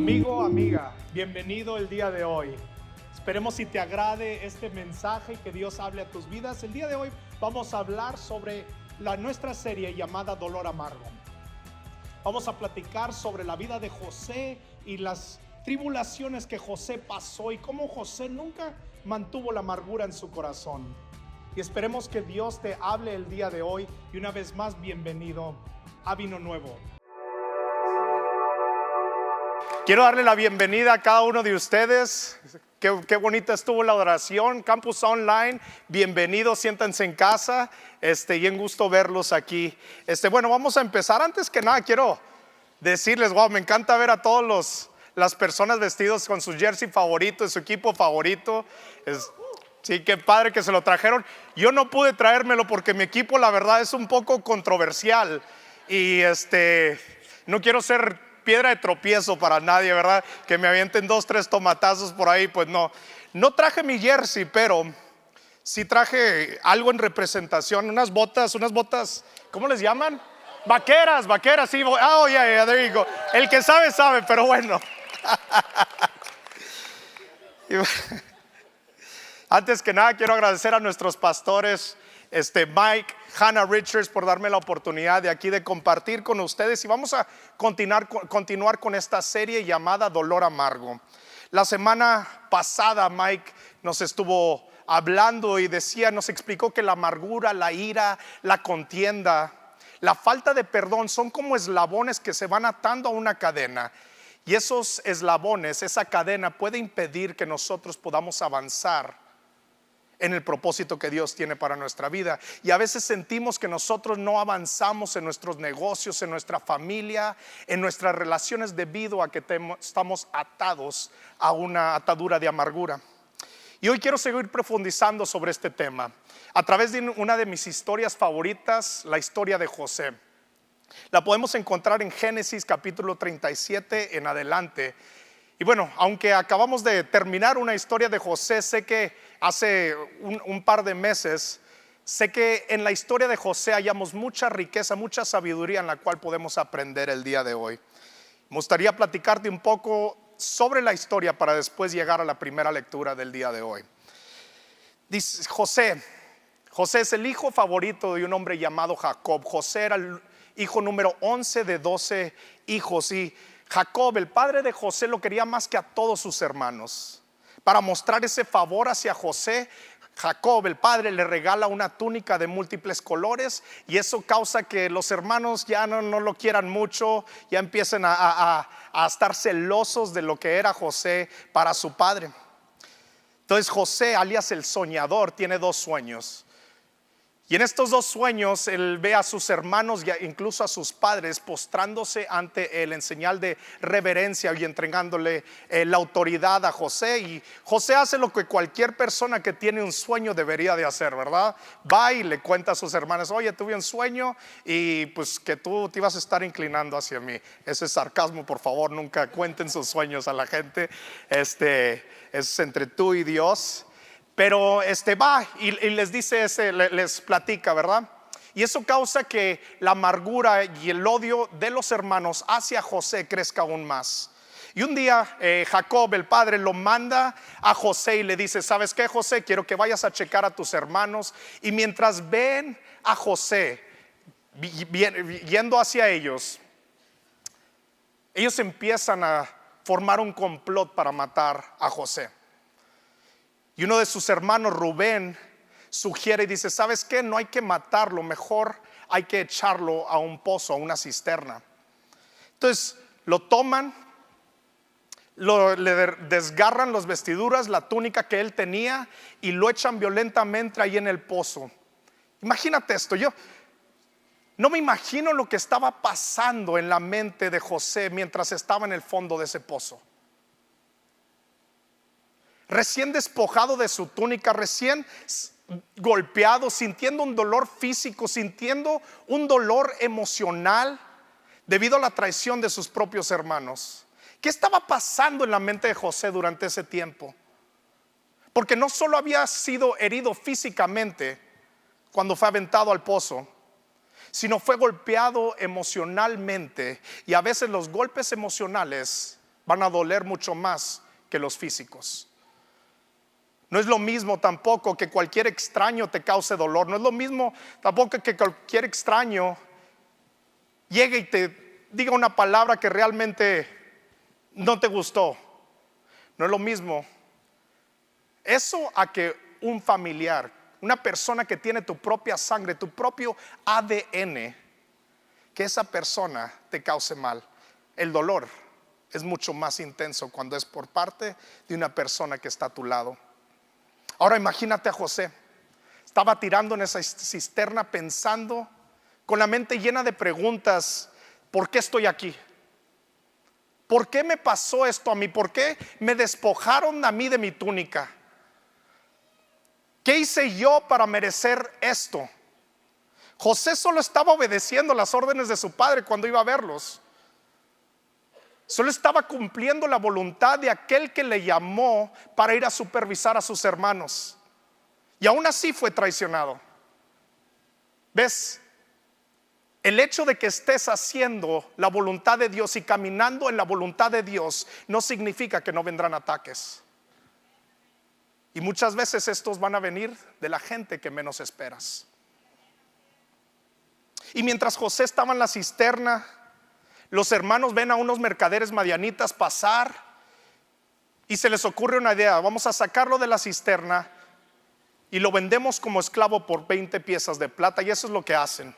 Amigo, amiga, bienvenido el día de hoy. Esperemos si te agrade este mensaje y que Dios hable a tus vidas. El día de hoy vamos a hablar sobre nuestra serie llamada Dolor Amargo. Vamos a platicar sobre la vida de José y las tribulaciones que José pasó y cómo José nunca mantuvo la amargura en su corazón. Y esperemos que Dios te hable el día de hoy. Y una vez más, bienvenido a Vino Nuevo. Quiero darle la bienvenida a cada uno de ustedes. Qué bonita estuvo la oración. Campus Online, bienvenidos, siéntanse en casa. Y en gusto verlos aquí. Bueno, vamos a empezar. Antes que nada, quiero decirles, wow, me encanta ver a todas las personas vestidos con su jersey favorito, de su equipo favorito. Sí, qué padre que se lo trajeron. Yo no pude traérmelo porque mi equipo, la verdad, es un poco controversial. Y no quiero ser piedra de tropiezo para nadie, ¿verdad? Que me avienten 2, 3 tomatazos por ahí. Pues no traje mi jersey, pero sí traje algo en representación. Unas botas, ¿cómo les llaman? Vaqueras, sí. Oh, yeah, there you go. El que sabe, sabe, pero bueno. Antes que nada, quiero agradecer a nuestros pastores, Mike, Hannah Richards, por darme la oportunidad de aquí de compartir con ustedes. Y vamos a continuar con esta serie llamada Dolor Amargo. La semana pasada Mike nos estuvo hablando y nos explicó que la amargura, la ira, la contienda, la falta de perdón son como eslabones que se van atando a una cadena. Y esos eslabones, esa cadena puede impedir que nosotros podamos avanzar en el propósito que Dios tiene para nuestra vida. Y a veces sentimos que nosotros no avanzamos en nuestros negocios, en nuestra familia, en nuestras relaciones, debido a que estamos atados a una atadura de amargura. Y hoy quiero seguir profundizando sobre este tema a través de una de mis historias favoritas, la historia de José. La podemos encontrar en Génesis capítulo 37 en adelante. Y bueno, aunque acabamos de terminar una historia de José, sé que hace un par de meses, sé que en la historia de José hallamos mucha riqueza, mucha sabiduría en la cual podemos aprender el día de hoy. Me gustaría platicarte un poco sobre la historia para después llegar a la primera lectura del día de hoy. Dice José es el hijo favorito de un hombre llamado Jacob. José era el hijo número 11 de 12 hijos, y Jacob, el padre de José, lo quería más que a todos sus hermanos. Para mostrar ese favor hacia José, Jacob, el padre, le regala una túnica de múltiples colores, y eso causa que los hermanos ya no lo quieran mucho, ya empiecen a estar celosos de lo que era José para su padre. Entonces José, alias el soñador, tiene 2 sueños. Y en estos 2 sueños él ve a sus hermanos e incluso a sus padres postrándose ante él en señal de reverencia y entregándole la autoridad a José. Y José hace lo que cualquier persona que tiene un sueño debería de hacer, ¿verdad? Va y le cuenta a sus hermanos: oye, tuve un sueño y pues que tú te ibas a estar inclinando hacia mí. Ese es sarcasmo, por favor, nunca cuenten sus sueños a la gente. Es entre tú y Dios. Pero va y les dice les platica, ¿verdad? Y eso causa que la amargura y el odio de los hermanos hacia José crezca aún más. Y un día Jacob, el padre, lo manda a José y le dice: ¿sabes qué, José? Quiero que vayas a checar a tus hermanos. Y mientras ven a José yendo hacia ellos empiezan a formar un complot para matar a José. Y uno de sus hermanos, Rubén, sugiere y dice: ¿sabes qué? No hay que matarlo, mejor hay que echarlo a un pozo, a una cisterna. Entonces lo toman, le desgarran las vestiduras, la túnica que él tenía, y lo echan violentamente ahí en el pozo. Imagínate esto. Yo no me imagino lo que estaba pasando en la mente de José mientras estaba en el fondo de ese pozo. Recién despojado de su túnica, recién golpeado, sintiendo un dolor físico, sintiendo un dolor emocional debido a la traición de sus propios hermanos. ¿Qué estaba pasando en la mente de José durante ese tiempo? Porque no solo había sido herido físicamente cuando fue aventado al pozo, sino fue golpeado emocionalmente. Y a veces los golpes emocionales van a doler mucho más que los físicos. No es lo mismo tampoco que cualquier extraño te cause dolor. No es lo mismo tampoco que cualquier extraño llegue y te diga una palabra que realmente no te gustó. No es lo mismo eso a que un familiar, una persona que tiene tu propia sangre, tu propio ADN, que esa persona te cause mal. El dolor es mucho más intenso cuando es por parte de una persona que está a tu lado. Ahora imagínate a José. Estaba tirando en esa cisterna pensando, con la mente llena de preguntas: ¿por qué estoy aquí? ¿Por qué me pasó esto a mí? ¿Por qué me despojaron a mí de mi túnica? ¿Qué hice yo para merecer esto? José solo estaba obedeciendo las órdenes de su padre cuando iba a verlos. Solo estaba cumpliendo la voluntad de aquel que le llamó para ir a supervisar a sus hermanos. Y aún así fue traicionado. ¿Ves? El hecho de que estés haciendo la voluntad de Dios y caminando en la voluntad de Dios no significa que no vendrán ataques. Y muchas veces estos van a venir de la gente que menos esperas. Y mientras José estaba en la cisterna, los hermanos ven a unos mercaderes madianitas pasar y se les ocurre una idea: vamos a sacarlo de la cisterna y lo vendemos como esclavo por 20 piezas de plata. Y eso es lo que hacen.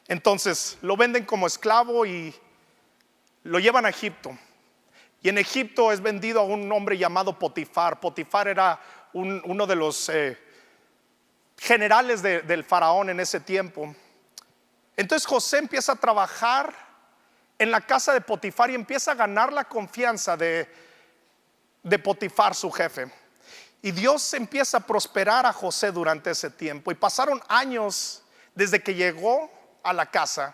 Entonces lo venden como esclavo y lo llevan a Egipto. Y en Egipto es vendido a un hombre llamado Potifar. Potifar era uno de los generales del faraón en ese tiempo. Entonces José empieza a trabajar en la casa de Potifar y empieza a ganar la confianza de Potifar, su jefe. Y Dios empieza a prosperar a José durante ese tiempo. Y pasaron años desde que llegó a la casa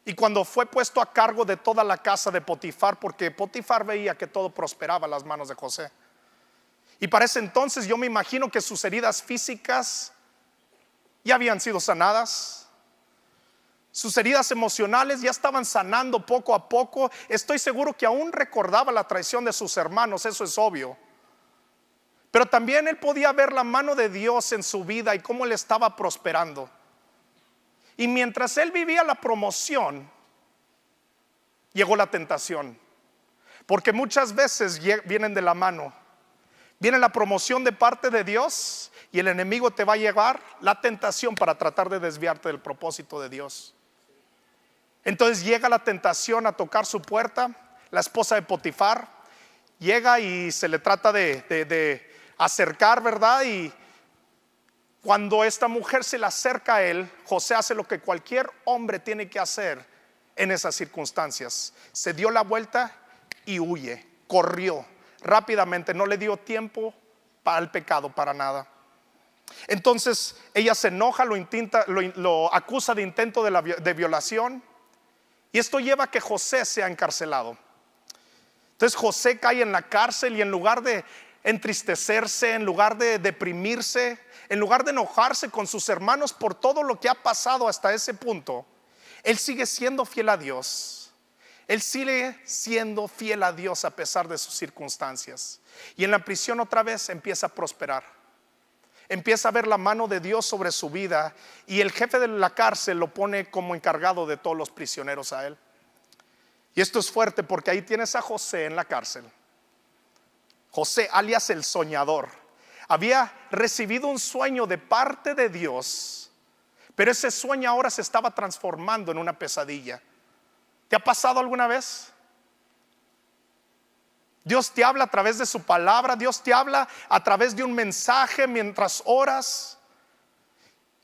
y cuando fue puesto a cargo de toda la casa de Potifar, porque Potifar veía que todo prosperaba a las manos de José. Y para ese entonces yo me imagino que sus heridas físicas ya habían sido sanadas. Sus heridas emocionales ya estaban sanando poco a poco. Estoy seguro que aún recordaba la traición de sus hermanos, eso es obvio. Pero también él podía ver la mano de Dios en su vida y cómo él estaba prosperando. Y mientras él vivía la promoción, llegó la tentación. Porque muchas veces vienen de la mano. Viene la promoción de parte de Dios y el enemigo te va a llevar la tentación para tratar de desviarte del propósito de Dios. Entonces llega la tentación a tocar su puerta. La esposa de Potifar llega y se le trata de acercar, ¿verdad? Y cuando esta mujer se le acerca a él, José hace lo que cualquier hombre tiene que hacer en esas circunstancias. Se dio la vuelta y huye, corrió rápidamente, no le dio tiempo para el pecado, para nada. Entonces ella se enoja, lo acusa de intento de violación, y esto lleva a que José sea encarcelado. Entonces José cae en la cárcel y en lugar de entristecerse, en lugar de deprimirse, en lugar de enojarse con sus hermanos por todo lo que ha pasado hasta ese punto, él sigue siendo fiel a Dios. Él sigue siendo fiel a Dios a pesar de sus circunstancias. Y en la prisión otra vez empieza a prosperar. Empieza a ver la mano de Dios sobre su vida. Y el jefe de la cárcel lo pone como encargado de todos los prisioneros a él. Y esto es fuerte porque ahí tienes a José en la cárcel. José, alias el soñador, había recibido un sueño de parte de Dios, pero ese sueño ahora se estaba transformando en una pesadilla. ¿Te ha pasado alguna vez? Dios te habla a través de su palabra, Dios te habla a través de un mensaje mientras oras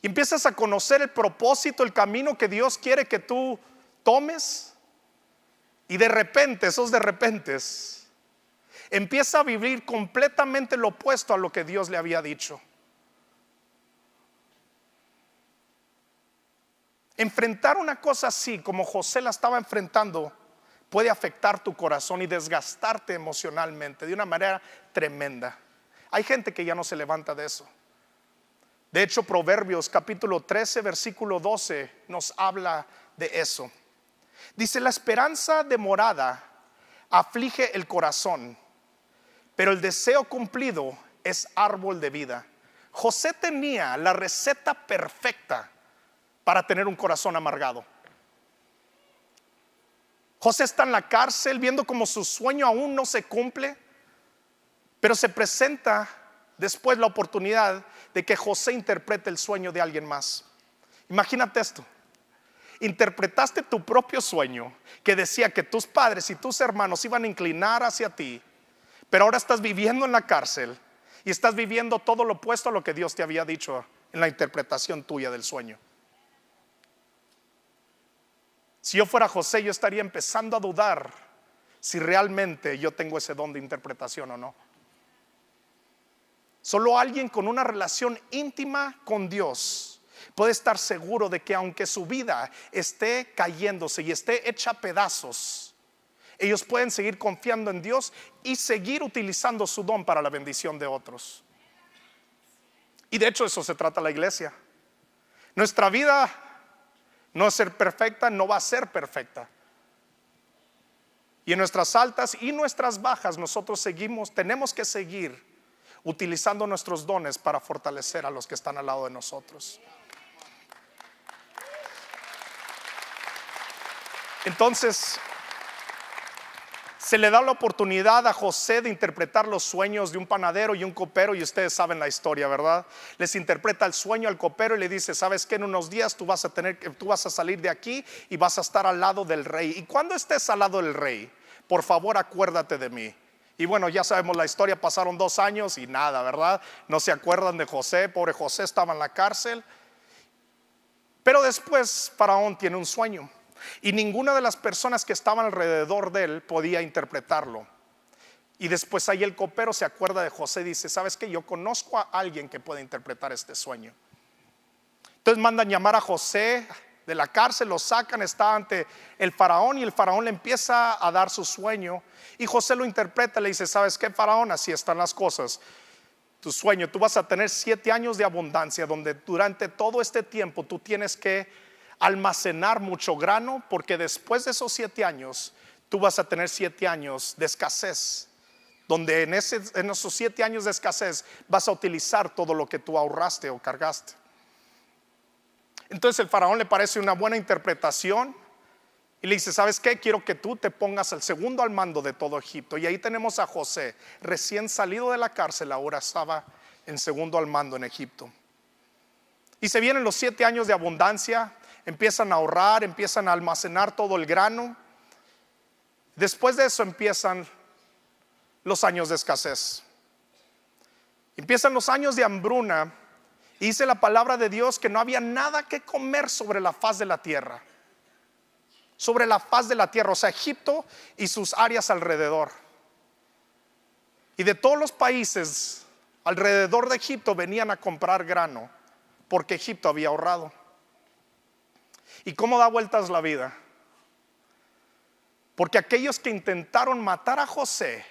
y empiezas a conocer el propósito, el camino que Dios quiere que tú tomes, y de repente, esos de repentes, empieza a vivir completamente lo opuesto a lo que Dios le había dicho. Enfrentar una cosa así como José la estaba enfrentando puede afectar tu corazón y desgastarte emocionalmente de una manera tremenda. Hay gente que ya no se levanta de eso. De hecho, Proverbios capítulo 13 versículo 12 nos habla de eso. Dice: la esperanza demorada aflige el corazón, pero el deseo cumplido es árbol de vida. José tenía la receta perfecta para tener un corazón amargado. José está en la cárcel viendo como su sueño aún no se cumple, pero se presenta después la oportunidad de que José interprete el sueño de alguien más. Imagínate esto: interpretaste tu propio sueño que decía que tus padres y tus hermanos iban a inclinar hacia ti, pero ahora estás viviendo en la cárcel y estás viviendo todo lo opuesto a lo que Dios te había dicho en la interpretación tuya del sueño. Si yo fuera José, yo estaría empezando a dudar si realmente yo tengo ese don de interpretación o no. Solo alguien con una relación íntima con Dios puede estar seguro de que aunque su vida esté cayéndose y esté hecha a pedazos, ellos pueden seguir confiando en Dios y seguir utilizando su don para la bendición de otros. Y de hecho eso se trata la iglesia. Nuestra vida no es ser perfecta, no va a ser perfecta. Y en nuestras altas y nuestras bajas nosotros tenemos que seguir utilizando nuestros dones para fortalecer a los que están al lado de nosotros. Entonces se le da la oportunidad a José de interpretar los sueños de un panadero y un copero, y ustedes saben la historia, ¿verdad? Les interpreta el sueño al copero y le dice: ¿sabes qué? En unos días tú vas a salir de aquí y vas a estar al lado del rey, y cuando estés al lado del rey, por favor acuérdate de mí. Y bueno, ya sabemos la historia, pasaron 2 años y nada, ¿verdad? No se acuerdan de José, pobre José estaba en la cárcel. Pero después Faraón tiene un sueño y ninguna de las personas que estaban alrededor de él podía interpretarlo. Y después ahí el copero se acuerda de José y dice: ¿sabes qué? Yo conozco a alguien que puede interpretar este sueño. Entonces mandan llamar a José de la cárcel, lo sacan, está ante el faraón y el faraón le empieza a dar su sueño y José lo interpreta, le dice: ¿sabes qué, faraón? Así están las cosas. Tu sueño, tú vas a tener 7 años de abundancia, donde durante todo este tiempo tú tienes que almacenar mucho grano, porque después de esos 7 años tú vas a tener 7 años de escasez, donde en esos 7 años de escasez vas a utilizar todo lo que tú ahorraste o cargaste. Entonces el faraón le parece una buena interpretación y le dice: ¿sabes qué? Quiero que tú te pongas al segundo al mando de todo Egipto. Y ahí tenemos a José, recién salido de la cárcel, ahora estaba en segundo al mando en Egipto. Y se vienen los 7 años de abundancia, empiezan a ahorrar, empiezan a almacenar todo el grano. Después de eso empiezan los años de escasez, empiezan los años de hambruna. Y dice la palabra de Dios que no había nada que comer sobre la faz de la tierra. Sobre la faz de la tierra, o sea, Egipto y sus áreas alrededor. Y de todos los países alrededor de Egipto venían a comprar grano, porque Egipto había ahorrado. ¿Y cómo da vueltas la vida? Porque aquellos que intentaron matar a José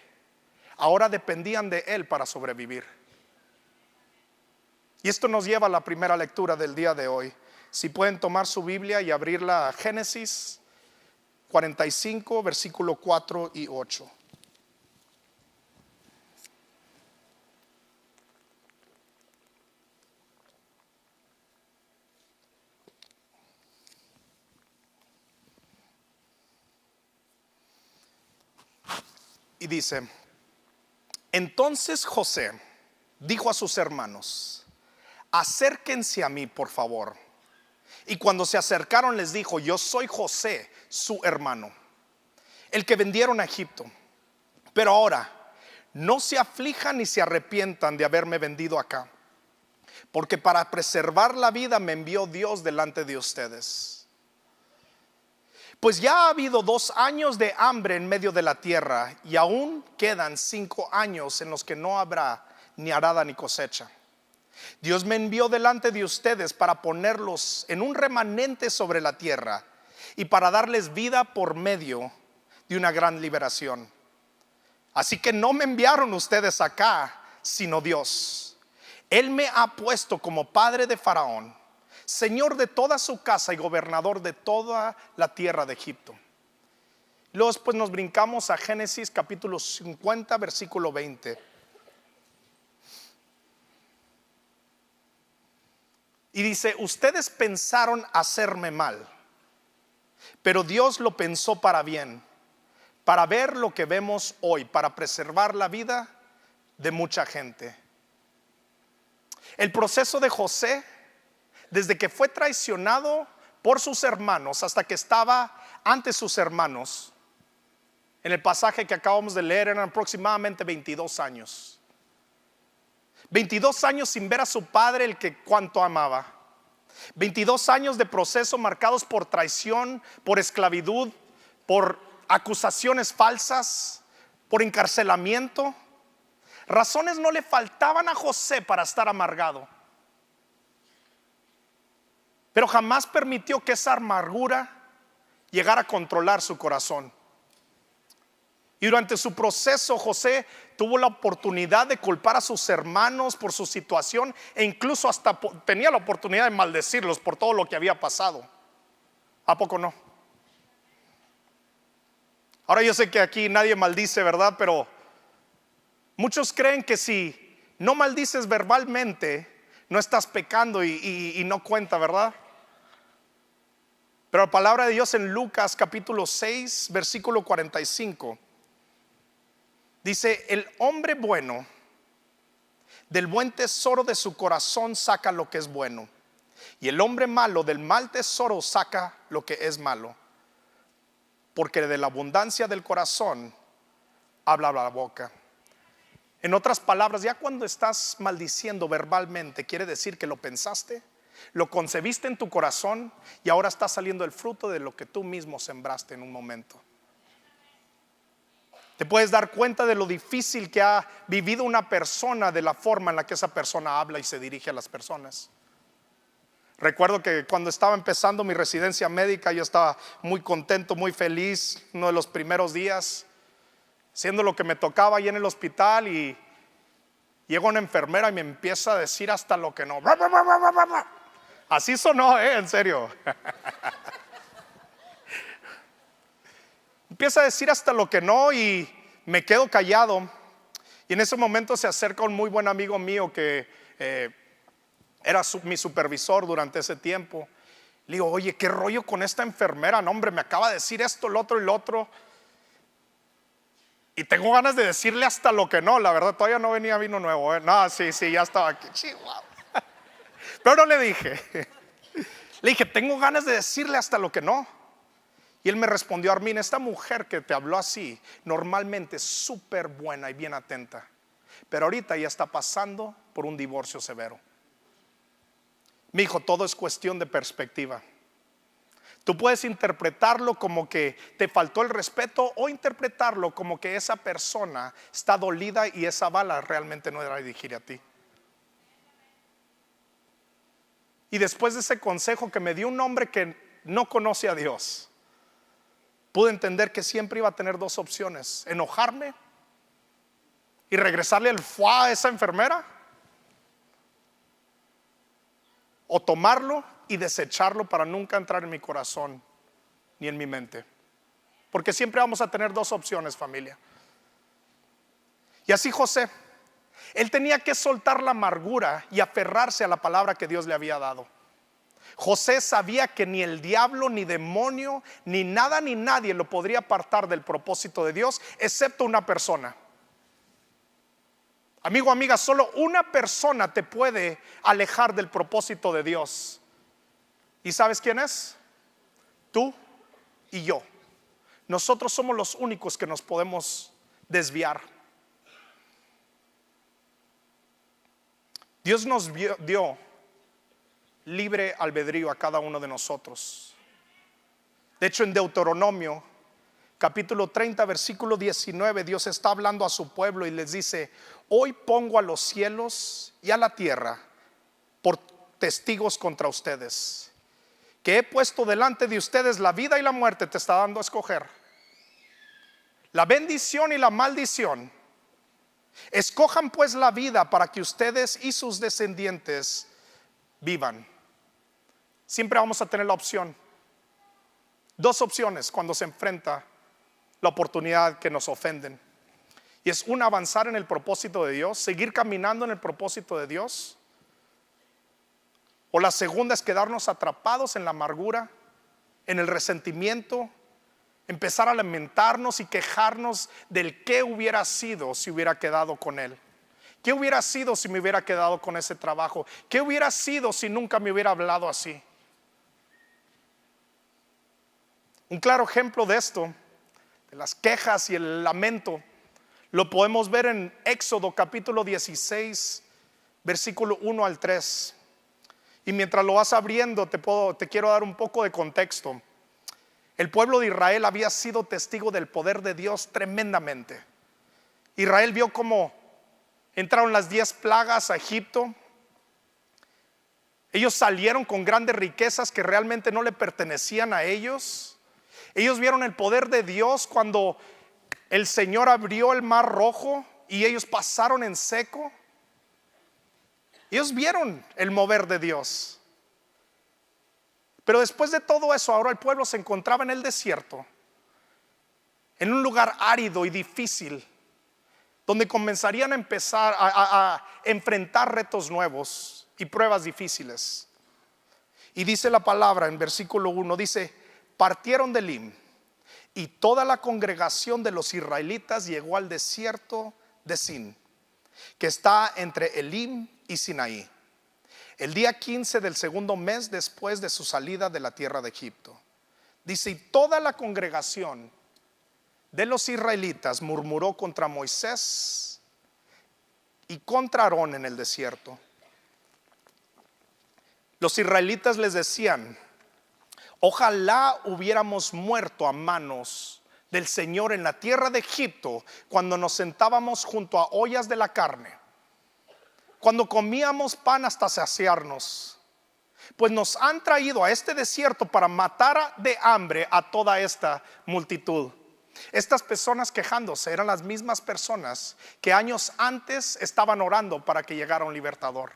ahora dependían de él para sobrevivir. Y esto nos lleva a la primera lectura del día de hoy. Si pueden tomar su Biblia y abrirla a Génesis 45, versículo 4 y 8. Y dice: entonces José dijo a sus hermanos: acérquense a mí, por favor. Y cuando se acercaron les dijo: yo soy José, su hermano, el que vendieron a Egipto. Pero ahora no se aflijan ni se arrepientan de haberme vendido acá, porque para preservar la vida me envió Dios delante de ustedes. Pues ya ha habido 2 años de hambre en medio de la tierra, y aún quedan 5 años en los que no habrá ni arada ni cosecha. Dios me envió delante de ustedes para ponerlos en un remanente sobre la tierra y para darles vida por medio de una gran liberación. Así que no me enviaron ustedes acá, sino Dios. Él me ha puesto como padre de Faraón, señor de toda su casa y gobernador de toda la tierra de Egipto. Luego después nos brincamos a Génesis capítulo 50, versículo 20. Y dice: ustedes pensaron hacerme mal, pero Dios lo pensó para bien, para ver lo que vemos hoy, para preservar la vida de mucha gente. El proceso de José, desde que fue traicionado por sus hermanos hasta que estaba ante sus hermanos, en el pasaje que acabamos de leer, eran aproximadamente 22 años. 22 años sin ver a su padre, el que cuanto amaba. 22 años de proceso marcados por traición, por esclavitud, por acusaciones falsas, por encarcelamiento. Razones no le faltaban a José para estar amargado, pero jamás permitió que esa amargura llegara a controlar su corazón. Y durante su proceso, José tuvo la oportunidad de culpar a sus hermanos por su situación, e incluso hasta tenía la oportunidad de maldecirlos por todo lo que había pasado. ¿A poco no? Ahora yo sé que aquí nadie maldice, ¿verdad? Pero muchos creen que si no maldices verbalmente, no estás pecando y no cuenta, ¿verdad? Pero la palabra de Dios en Lucas capítulo 6, versículo 45 dice: el hombre bueno del buen tesoro de su corazón saca lo que es bueno, y el hombre malo del mal tesoro saca lo que es malo, porque de la abundancia del corazón habla la boca. En otras palabras, ya cuando estás maldiciendo verbalmente, quiere decir que lo pensaste, lo concebiste en tu corazón, y ahora está saliendo el fruto de lo que tú mismo sembraste en un momento. Te puedes dar cuenta de lo difícil que ha vivido una persona, de la forma en la que esa persona habla y se dirige a las personas. Recuerdo que cuando estaba empezando mi residencia médica, yo estaba muy contento, muy feliz, uno de los primeros días, haciendo lo que me tocaba ahí en el hospital, y llega una enfermera y me empieza a decir hasta lo que no. Así sonó, en serio. Empieza a decir hasta lo que no, y me quedo callado. Y en ese momento se acerca un muy buen amigo mío que era mi supervisor durante ese tiempo. Le digo: oye, ¿qué rollo con esta enfermera? No, hombre, me acaba de decir esto, lo otro y lo otro. Y tengo ganas de decirle hasta lo que no. La verdad, todavía no venía vino nuevo, No, sí, ya estaba aquí. Chihuahua. Pero no le dije. Le dije: tengo ganas de decirle hasta lo que no. Y él me respondió: Armin, esta mujer que te habló así normalmente es súper buena y bien atenta, pero ahorita ya está pasando por un divorcio severo. Mi hijo, todo es cuestión de perspectiva. Tú puedes interpretarlo como que te faltó el respeto, o interpretarlo como que esa persona está dolida y esa bala realmente no era dirigida a ti. Y después de ese consejo que me dio un hombre que no conoce a Dios, pude entender que siempre iba a tener dos opciones: enojarme y regresarle el fuá a esa enfermera, o tomarlo y desecharlo para nunca entrar en mi corazón ni en mi mente. Porque siempre vamos a tener dos opciones, familia. Y así José, él tenía que soltar la amargura y aferrarse a la palabra que Dios le había dado. José sabía que ni el diablo, ni demonio, ni nada ni nadie lo podría apartar del propósito de Dios, excepto una persona. Amigo, amiga, solo una persona te puede alejar del propósito de Dios. ¿Y sabes quién es? Tú y yo. Nosotros somos los únicos que nos podemos desviar. Dios nos dio libre albedrío a cada uno de nosotros. De hecho, en Deuteronomio capítulo 30, versículo 19, Dios está hablando a su pueblo y les dice: hoy pongo a los cielos y a la tierra por testigos contra ustedes, que he puesto delante de ustedes la vida y la muerte. Te está dando a escoger la bendición y la maldición. Escojan pues la vida para que ustedes y sus descendientes vivan. Siempre vamos a tener la opción, dos opciones cuando se enfrenta la oportunidad que nos ofenden. Y es un avanzar en el propósito de Dios, seguir caminando en el propósito de Dios. O la segunda es quedarnos atrapados en la amargura, en el resentimiento, empezar a lamentarnos y quejarnos del qué hubiera sido si hubiera quedado con él. ¿Qué hubiera sido si me hubiera quedado con ese trabajo? ¿Qué hubiera sido si nunca me hubiera hablado así? Un claro ejemplo de esto, de las quejas y el lamento, lo podemos ver en Éxodo capítulo 16, versículo 1 al 3. Y mientras lo vas abriendo, te quiero dar un poco de contexto. El pueblo de Israel había sido testigo del poder de Dios tremendamente. Israel vio cómo entraron las 10 plagas a Egipto. Ellos salieron con grandes riquezas que realmente no le pertenecían a ellos. Ellos vieron el poder de Dios cuando el Señor abrió el mar rojo y ellos pasaron en seco. Ellos vieron el mover de Dios. Pero después de todo eso, ahora el pueblo se encontraba en el desierto, en un lugar árido y difícil, donde comenzarían a empezar a enfrentar retos nuevos y pruebas difíciles. Y dice la palabra en versículo 1, dice: partieron de Elim, y toda la congregación de los israelitas llegó al desierto de Sin, que está entre Elim y Sinaí, el día 15 del segundo mes después de su salida de la tierra de Egipto. Dice: y toda la congregación de los israelitas murmuró contra Moisés y contra Aarón en el desierto. Los israelitas les decían: ojalá hubiéramos muerto a manos del Señor en la tierra de Egipto, cuando nos sentábamos junto a ollas de la carne, cuando comíamos pan hasta saciarnos. Pues nos han traído a este desierto para matar de hambre a toda esta multitud. Estas personas quejándose eran las mismas personas que años antes estaban orando para que llegara un libertador.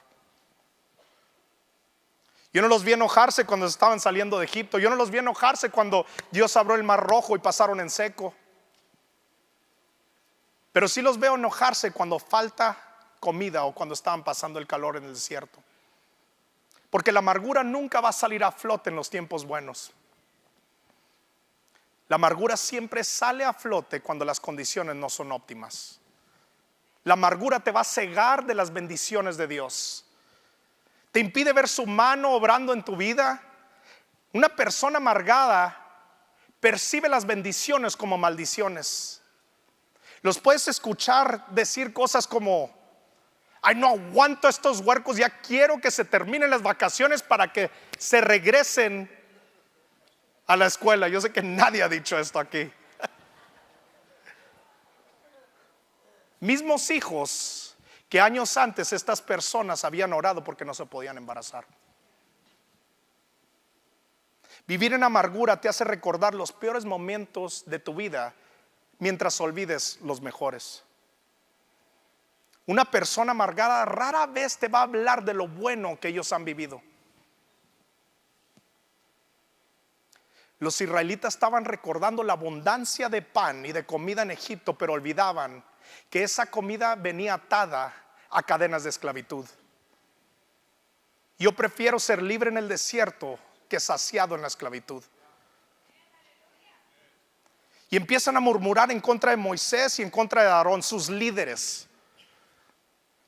Yo no los vi enojarse cuando estaban saliendo de Egipto. Yo no los vi enojarse cuando Dios abrió el mar rojo y pasaron en seco. Pero sí los veo enojarse cuando falta comida o cuando estaban pasando el calor en el desierto. Porque la amargura nunca va a salir a flote en los tiempos buenos. La amargura siempre sale a flote cuando las condiciones no son óptimas. La amargura te va a cegar de las bendiciones de Dios. Te impide ver su mano obrando en tu vida. Una persona amargada percibe las bendiciones como maldiciones. Los puedes escuchar decir cosas como: ay, no aguanto a estos huercos, ya quiero que se terminen las vacaciones para que se regresen a la escuela. Yo sé que nadie ha dicho esto aquí. Mismos hijos que años antes estas personas habían orado porque no se podían embarazar. Vivir en amargura te hace recordar los peores momentos de tu vida mientras olvides los mejores. Una persona amargada rara vez te va a hablar de lo bueno que ellos han vivido. Los israelitas estaban recordando la abundancia de pan y de comida en Egipto, pero olvidaban que esa comida venía atada a cadenas de esclavitud. Yo prefiero ser libre en el desierto que saciado en la esclavitud. Y empiezan a murmurar en contra de Moisés y en contra de Aarón, sus líderes.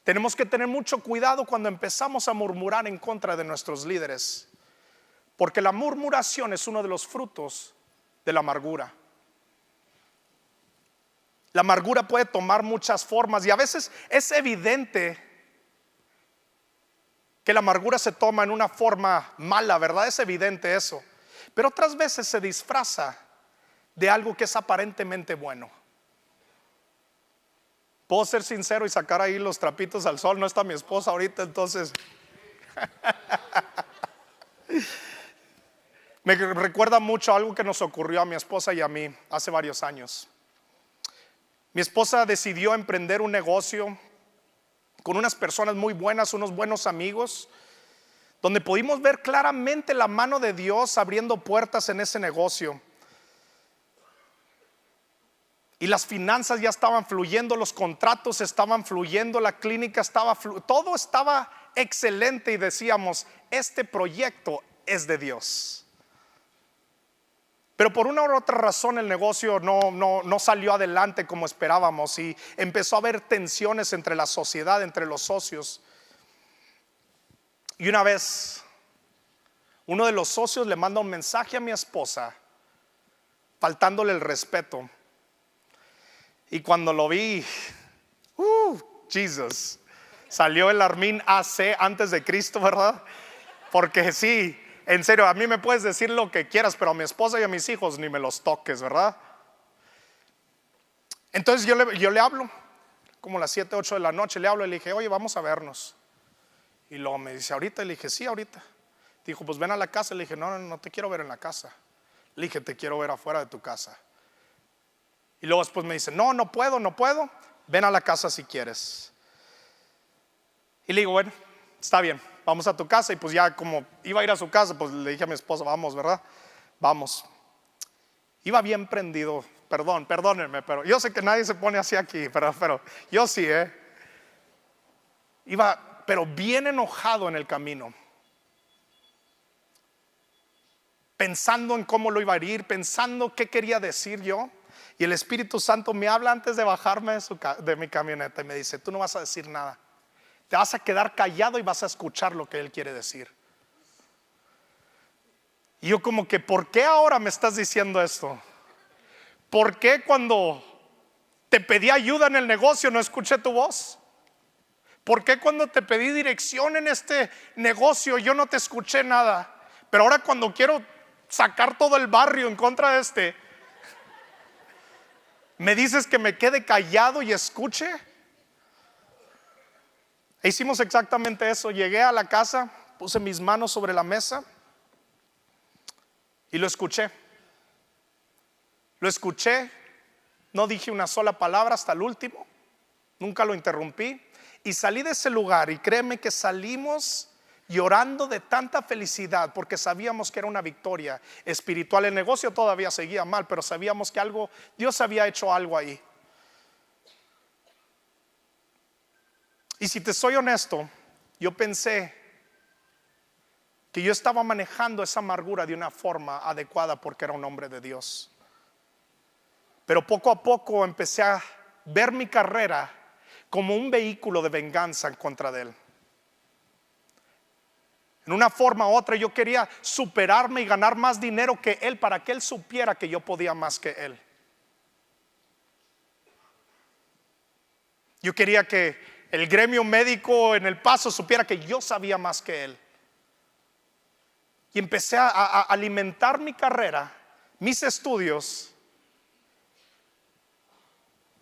Tenemos que tener mucho cuidado cuando empezamos a murmurar en contra de nuestros líderes, porque la murmuración es uno de los frutos de la amargura. La amargura puede tomar muchas formas y a veces es evidente que la amargura se toma en una forma mala, ¿verdad? Es evidente eso. Pero otras veces se disfraza de algo que es aparentemente bueno. Puedo ser sincero y sacar ahí los trapitos al sol. No está mi esposa ahorita, entonces me recuerda mucho algo que nos ocurrió a mi esposa y a mí hace varios años. Mi esposa decidió emprender un negocio con unas personas muy buenas, unos buenos amigos, donde pudimos ver claramente la mano de Dios abriendo puertas en ese negocio. y las finanzas ya estaban fluyendo, los contratos estaban fluyendo, la clínica estaba todo estaba excelente y decíamos, este proyecto es de Dios. Pero por una u otra razón el negocio no salió adelante como esperábamos y empezó a haber tensiones entre la sociedad, entre los socios. Y una vez uno de los socios le manda un mensaje a mi esposa faltándole el respeto. Y cuando lo vi, Jesus, salió el Armin AC antes de Cristo, ¿verdad? Porque sí, en serio, a mí me puedes decir lo que quieras, pero a mi esposa y a mis hijos ni me los toques, ¿verdad? Entonces yo le hablo, como las 7, 8 de la noche, le hablo y le dije, oye, vamos a vernos. Y luego me dice, ¿ahorita? Y le dije, sí, ahorita. Dijo, pues ven a la casa. Le dije, no te quiero ver en la casa. Le dije, te quiero ver afuera de tu casa. Y luego después me dice, no puedo, ven a la casa si quieres. Y le digo, bueno, está bien, vamos a tu casa. Y pues ya como iba a ir a su casa, pues le dije a mi esposa, vamos, ¿verdad? Vamos. Iba bien prendido, perdónenme, pero yo sé que nadie se pone así aquí, pero yo sí, Iba, pero bien enojado en el camino, pensando en cómo lo iba a herir, pensando qué quería decir yo. Y el Espíritu Santo me habla antes de bajarme de mi camioneta y me dice, tú no vas a decir nada, te vas a quedar callado y vas a escuchar lo que Él quiere decir. Y yo como que, ¿por qué ahora me estás diciendo esto? ¿Por qué cuando te pedí ayuda en el negocio no escuché tu voz? ¿Por qué cuando te pedí dirección en este negocio yo no te escuché nada? Pero ahora cuando quiero sacar todo el barrio en contra de me dices que me quede callado y escuche. E hicimos exactamente eso. Llegué a la casa, puse mis manos sobre la mesa y lo escuché. Lo escuché, no dije una sola palabra hasta el último, nunca lo interrumpí. Y salí de ese lugar y créeme que salimos llorando de tanta felicidad porque sabíamos que era una victoria espiritual. El negocio todavía seguía mal, pero sabíamos que Dios había hecho algo ahí. Y si te soy honesto, yo pensé que yo estaba manejando esa amargura de una forma adecuada porque era un hombre de Dios. Pero poco a poco empecé a ver mi carrera como un vehículo de venganza en contra de Él. En una forma u otra yo quería superarme y ganar más dinero que Él para que Él supiera que yo podía más que Él. Yo quería que el gremio médico en El Paso supiera que yo sabía más que Él. Y empecé a alimentar mi carrera, mis estudios,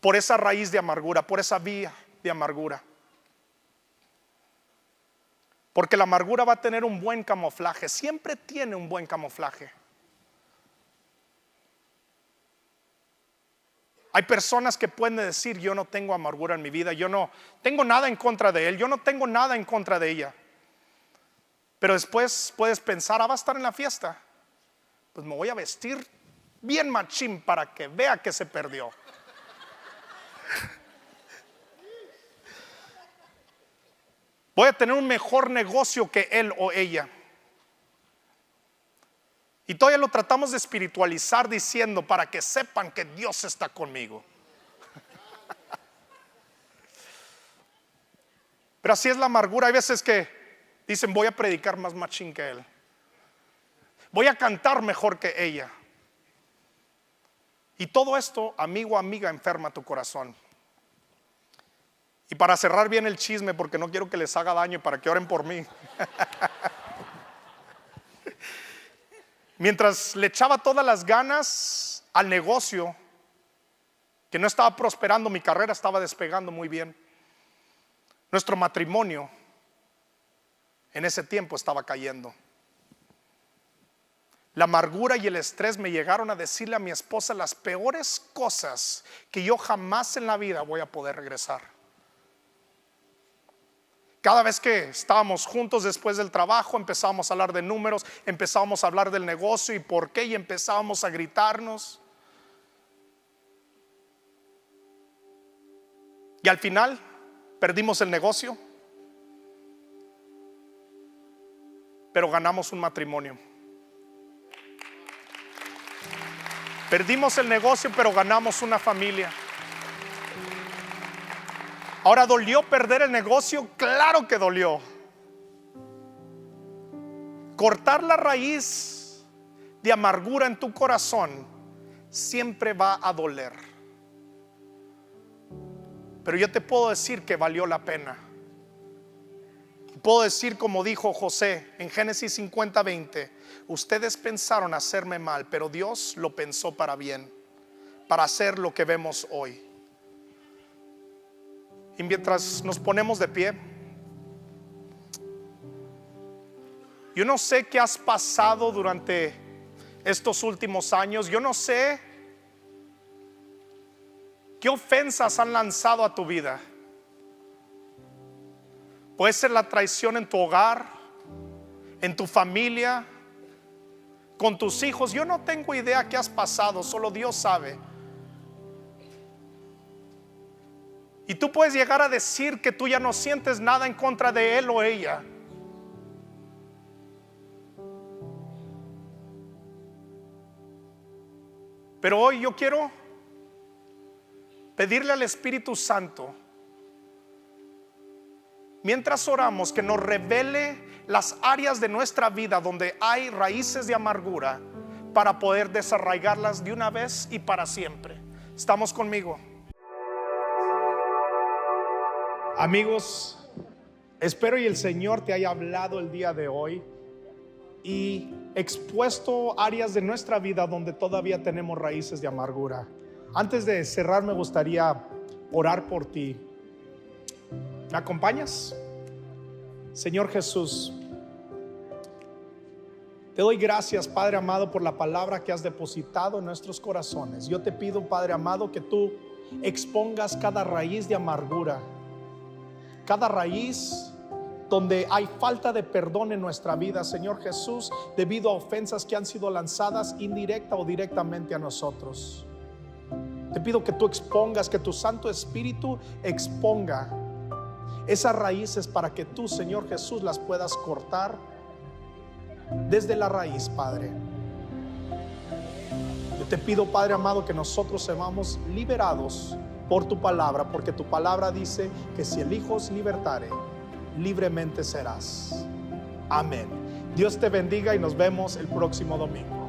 por esa raíz de amargura, por esa vía de amargura. Porque la amargura va a tener un buen camuflaje, siempre tiene un buen camuflaje. Hay personas que pueden decir, yo no tengo amargura en mi vida, yo no tengo nada en contra de él, yo no tengo nada en contra de ella. Pero después puedes pensar, va a estar en la fiesta, pues me voy a vestir bien machín para que vea que se perdió. Voy a tener un mejor negocio que él o ella. Y todavía lo tratamos de espiritualizar diciendo, para que sepan que Dios está conmigo. Pero así es la amargura. Hay veces que dicen, voy a predicar más machín que él, voy a cantar mejor que ella. Y todo esto, amigo o amiga, enferma tu corazón. Y para cerrar bien el chisme, porque no quiero que les haga daño y para que oren por mí. Mientras le echaba todas las ganas al negocio, que no estaba prosperando, mi carrera estaba despegando muy bien. Nuestro matrimonio en ese tiempo estaba cayendo. La amargura y el estrés me llegaron a decirle a mi esposa las peores cosas que yo jamás en la vida voy a poder regresar. Cada vez que estábamos juntos después del trabajo, empezábamos a hablar de números, empezábamos a hablar del negocio y por qué, y empezábamos a gritarnos. Y al final perdimos el negocio, pero ganamos un matrimonio. Perdimos el negocio, pero ganamos una familia. Ahora, ¿dolió perder el negocio? Claro que dolió. Cortar la raíz de amargura en tu corazón siempre va a doler. Pero yo te puedo decir que valió la pena. Puedo decir como dijo José en Génesis 50:20: ustedes pensaron hacerme mal, pero Dios lo pensó para bien, para hacer lo que vemos hoy. Y mientras nos ponemos de pie, yo no sé qué has pasado durante estos últimos años. Yo no sé qué ofensas han lanzado a tu vida. Puede ser la traición en tu hogar, en tu familia, con tus hijos. Yo no tengo idea qué has pasado, solo Dios sabe. Y tú puedes llegar a decir que tú ya no sientes nada en contra de él o ella. Pero hoy yo quiero pedirle al Espíritu Santo, mientras oramos, que nos revele las áreas de nuestra vida donde hay raíces de amargura, para poder desarraigarlas de una vez y para siempre. ¿Estamos conmigo? Amigos, espero y el Señor te haya hablado el día de hoy y expuesto áreas de nuestra vida donde todavía tenemos raíces de amargura. Antes de cerrar, me gustaría orar por ti. ¿Me acompañas? Señor Jesús, te doy gracias, Padre amado, por la palabra que has depositado en nuestros corazones. Yo te pido, Padre amado, que tú expongas cada raíz de amargura, cada raíz donde hay falta de perdón en nuestra vida, Señor Jesús, debido a ofensas que han sido lanzadas indirecta o directamente a nosotros. Te pido que tú expongas, que tu Santo Espíritu exponga esas raíces para que tú, Señor Jesús, las puedas cortar desde la raíz, Padre. Yo te pido, Padre amado, que nosotros seamos liberados por tu palabra, porque tu palabra dice que si el Hijo os libertare, libremente serás. Amén. Dios te bendiga y nos vemos el próximo domingo.